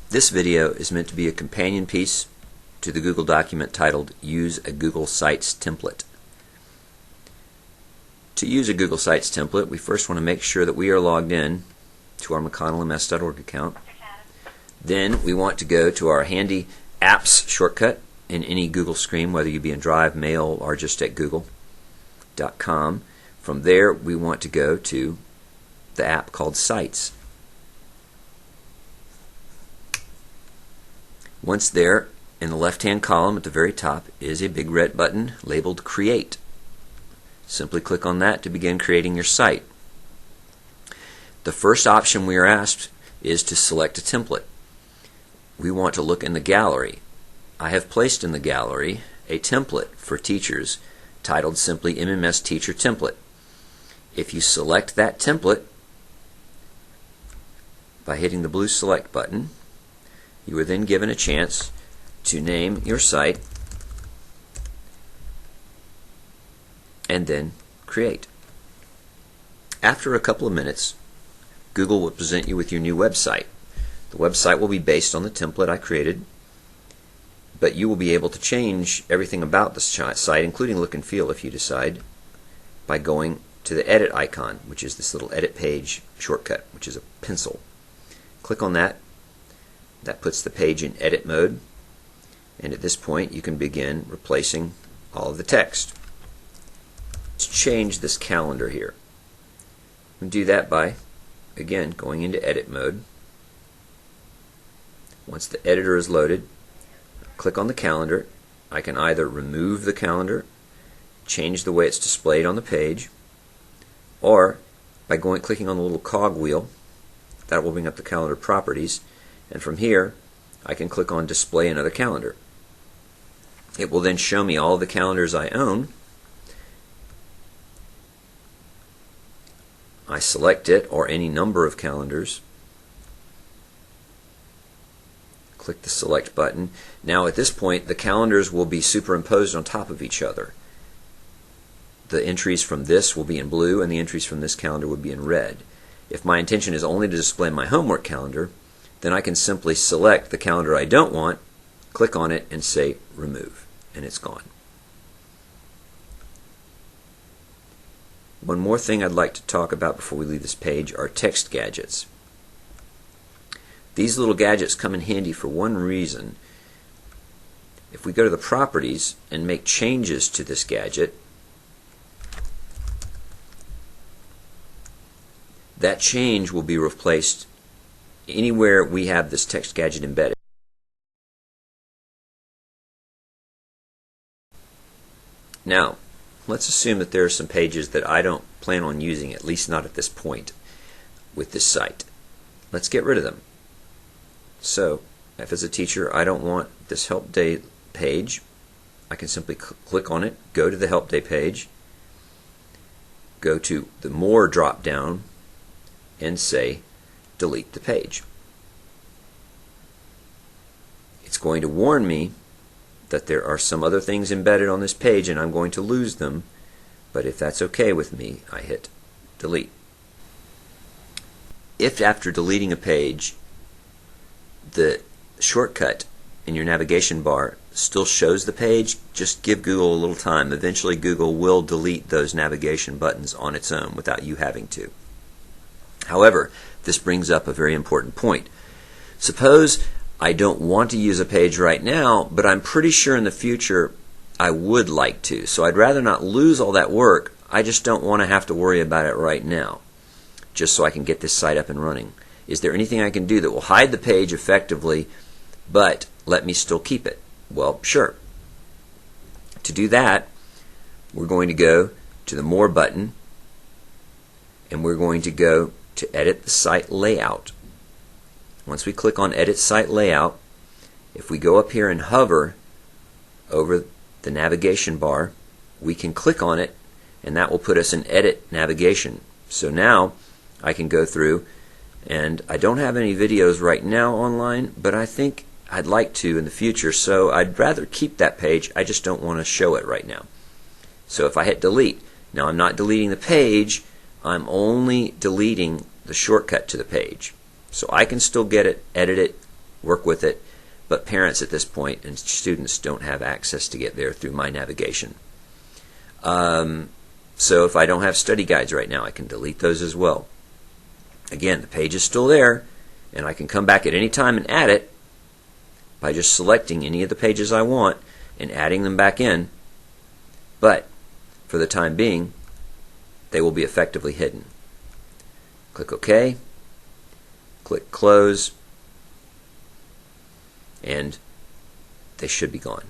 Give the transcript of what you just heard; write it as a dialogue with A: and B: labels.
A: This video is meant to be a companion piece to the Google document titled Use a Google Sites Template. To use a Google Sites template, we first want to make sure that we are logged in to our McConnellMS.org account. Then we want to go to our handy Apps shortcut in any Google screen, whether you be in Drive, Mail, or just at google.com. From there, we want to go to the app called Sites. Once there, in the left-hand column at the very top is a big red button labeled Create. Simply click on that to begin creating your site. The first option we are asked is to select a template. We want to look in the gallery. I have placed in the gallery a template for teachers titled simply MMS Teacher Template. If you select that template by hitting the blue Select button, you are then given a chance to name your site and then create. After a couple of minutes, Google will present you with your new website. The website will be based on the template I created, but you will be able to change everything about the site, including look and feel if you decide, by going to the edit icon, which is this little edit page shortcut, which is a pencil. Click on that. That puts the page in edit mode, and at this point you can begin replacing all of the text. Let's change this calendar here. We do that by, again, going into edit mode. Once the editor is loaded, click on the calendar. I can either remove the calendar, change the way it's displayed on the page, or by clicking on the little cog wheel, that will bring up the calendar properties, and from here I can click on Display Another Calendar. It will then show me all the calendars I own. I select it or any number of calendars. Click the Select button. Now at this point the calendars will be superimposed on top of each other. The entries from this will be in blue and the entries from this calendar would be in red. If my intention is only to display my homework calendar, then I can simply select the calendar I don't want, click on it, and say Remove, and it's gone. One more thing I'd like to talk about before we leave this page are text gadgets. These little gadgets come in handy for one reason. If we go to the properties and make changes to this gadget, that change will be replaced anywhere we have this text gadget embedded. Now, let's assume that there are some pages that I don't plan on using, at least not at this point, with this site. Let's get rid of them. So, if as a teacher I don't want this Help Day page, I can simply click on it, go to the Help Day page, go to the More drop down, and say delete the page. It's going to warn me that there are some other things embedded on this page and I'm going to lose them, but if that's okay with me, I hit delete. If after deleting a page the shortcut in your navigation bar still shows the page, just give Google a little time. Eventually Google will delete those navigation buttons on its own without you having to. However, this brings up a very important point. Suppose I don't want to use a page right now, but I'm pretty sure in the future I would like to. So I'd rather not lose all that work. I just don't want to have to worry about it right now, just so I can get this site up and running. Is there anything I can do that will hide the page effectively, but let me still keep it? Well, sure. To do that, we're going to go to the More button, and we're going to go to Edit the Site Layout. Once we click on Edit Site Layout, if we go up here and hover over the navigation bar, we can click on it, and that will put us in Edit Navigation. So now I can go through, and I don't have any videos right now online, but I think I'd like to in the future, so I'd rather keep that page. I just don't want to show it right now. So if I hit delete, now I'm not deleting the page, I'm only deleting the shortcut to the page. So I can still get it, edit it work with it, but parents at this point and students don't have access to get there through my navigation. So if I don't have study guides right now, I can delete those as well. Again, the page is still there, and I can come back at any time and add it by just selecting any of the pages I want and adding them back in. But for the time being, they will be effectively hidden. Click OK, click Close, and they should be gone.